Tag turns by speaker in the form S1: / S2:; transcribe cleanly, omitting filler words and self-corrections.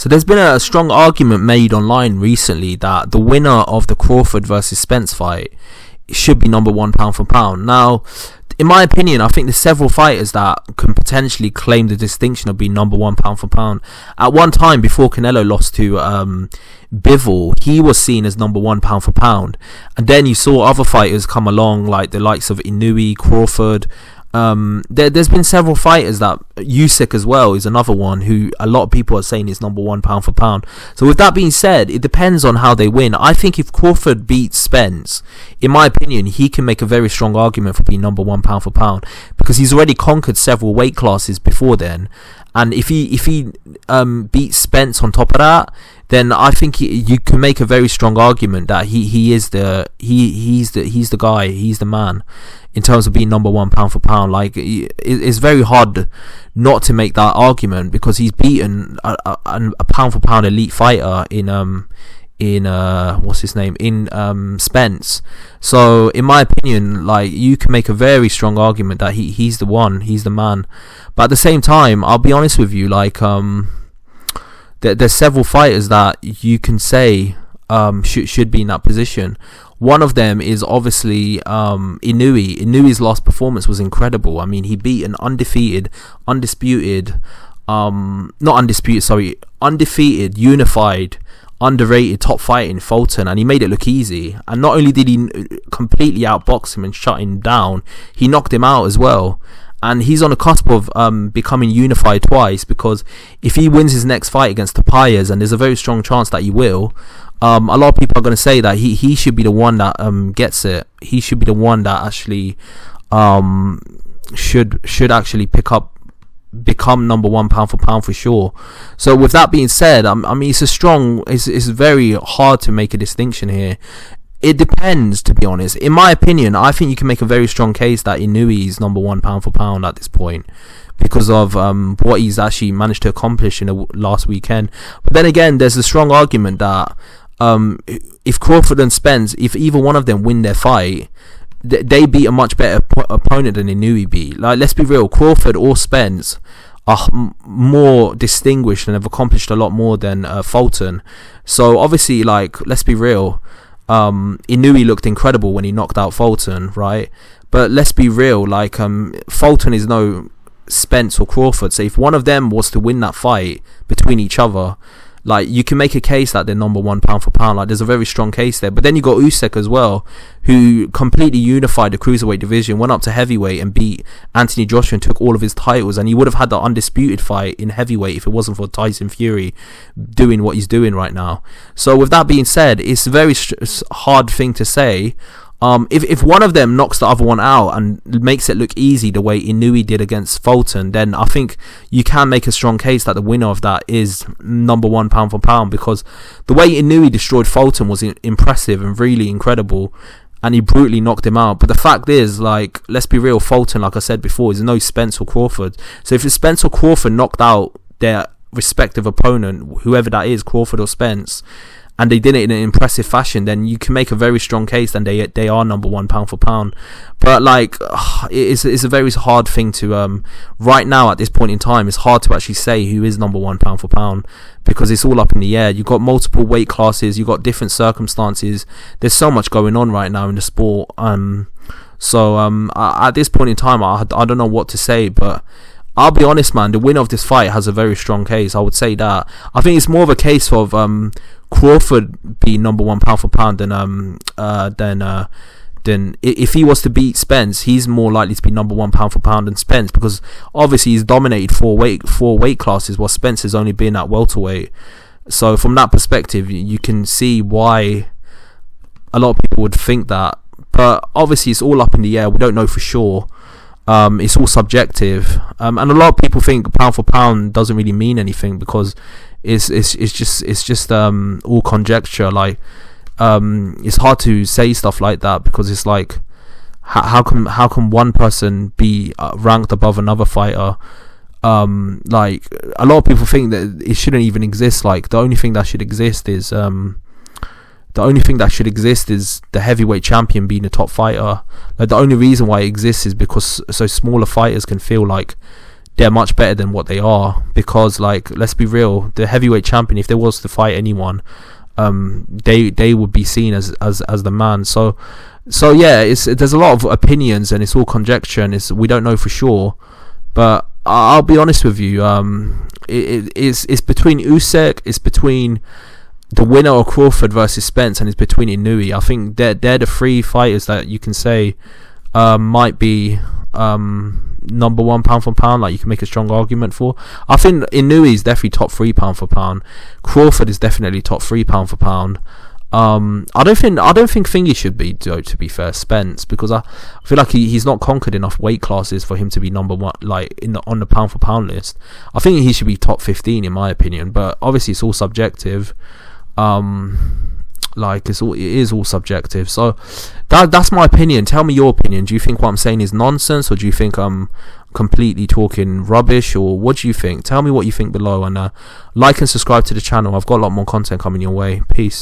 S1: So there's been a strong argument made online recently that the winner of the Crawford versus Spence fight should be number one pound for pound. Now, in my opinion, I think there's several fighters that can potentially claim the distinction of being number one pound for pound. At one time, before Canelo lost to Bivol, he was seen as number one pound for pound. And then you saw other fighters come along, like the likes of INNOUE, Crawford. There's been several fighters that Usyk as well is another one who a lot of people are saying is number one pound for pound. So with that being said, it depends on how they win. I think if Crawford beats Spence, in my opinion, he can make a very strong argument for being number one pound for pound, because he's already conquered several weight classes before then. And if he beats Spence on top of that, then I think you can make a very strong argument that he's the guy, he's the man in terms of being number one pound for pound. Like, it's very hard not to make that argument, because he's beaten a pound for pound elite fighter in Spence. So in my opinion, like, you can make a very strong argument that he's the one, he's the man. But at the same time, I'll be honest with you, like, there's several fighters that you can say should be in that position. One of them is obviously INNOUE. INNOUE's last performance was incredible. I mean, he beat an undefeated, unified, underrated top fighter in Fulton, and he made it look easy. And not only did he completely outbox him and shut him down, he knocked him out as well. And he's on the cusp of becoming unified twice, because if he wins his next fight against Tapayas, and there's a very strong chance that he will, a lot of people are going to say that he should be the one that gets it. He should be the one that actually should actually become number one pound for pound for sure. So with that being said, I mean, it's very hard to make a distinction here. It depends, to be honest. In my opinion, I think you can make a very strong case that INNOUE is number one pound for pound at this point, because of what he's actually managed to accomplish in the last weekend. But then again, there's a strong argument that if Crawford and Spence, if either one of them win their fight, they beat a much better opponent than INNOUE beat. Like, let's be real, Crawford or Spence are more distinguished and have accomplished a lot more than Fulton. So obviously, like, let's be real, INNOUE looked incredible when he knocked out Fulton, right? But let's be real, like, Fulton is no Spence or Crawford. So if one of them was to win that fight between each other, like, you can make a case that they're number one pound for pound. Like, there's a very strong case there. But then you got Usyk as well, who completely unified the cruiserweight division, went up to heavyweight and beat Anthony Joshua and took all of his titles. And he would have had the undisputed fight in heavyweight if it wasn't for Tyson Fury doing what he's doing right now. So with that being said, it's a very hard thing to say. If one of them knocks the other one out and makes it look easy the way INNOUE did against Fulton, then I think you can make a strong case that the winner of that is number one pound for pound, because the way INNOUE destroyed Fulton was impressive and really incredible, and he brutally knocked him out. But the fact is, like, let's be real, Fulton, like I said before, is no Spence or Crawford. So if Spence or Crawford knocked out their respective opponent, whoever that is, Crawford or Spence, and they did it in an impressive fashion, then you can make a very strong case that they are number one pound for pound. But like, it's a very hard thing to right now at this point in time. It's hard to actually say who is number one pound for pound, because it's all up in the air. You've got multiple weight classes, you've got different circumstances. There's so much going on right now in the sport. So at this point in time, I don't know what to say, but I'll be honest, man, the winner of this fight has a very strong case. I would say that. I think it's more of a case of Crawford being number one pound for pound than if he was to beat Spence, he's more likely to be number one pound for pound than Spence, because obviously he's dominated four weight classes, while Spence has only been at welterweight. So from that perspective, you can see why a lot of people would think that. But obviously it's all up in the air. We don't know for sure. It's all subjective, and a lot of people think pound for pound doesn't really mean anything, because it's just all conjecture. Like, it's hard to say stuff like that, because it's like, how can one person be ranked above another fighter? Like, a lot of people think that it shouldn't even exist. Like, the only thing that should exist is the heavyweight champion being a top fighter. Like, the only reason why it exists is because so smaller fighters can feel like they're much better than what they are, because, like, let's be real, the heavyweight champion, if there was to fight anyone, they would be seen as the man. So yeah, there's a lot of opinions, and it's all conjecture, and we don't know for sure. But I'll be honest with you, it's between Usyk, it's between the winner of Crawford versus Spence, and it's between INNOUE. I think they're the three fighters that you can say might be number one pound for pound, like you can make a strong argument for. I think INNOUE is definitely top 3 pound for pound. Crawford is definitely top 3 pound for pound. I don't think Thingy should be, though, to be fair, Spence, because I feel like he's not conquered enough weight classes for him to be number one, like on the pound for pound list. I think he should be top 15 in my opinion, but obviously it's all subjective. Like it is all subjective. So that's my opinion. Tell me your opinion. Do you think what I'm saying is nonsense, or do you think I'm completely talking rubbish, or what do you think? Tell me what you think below, and like and subscribe to the channel. I've got a lot more content coming your way. Peace.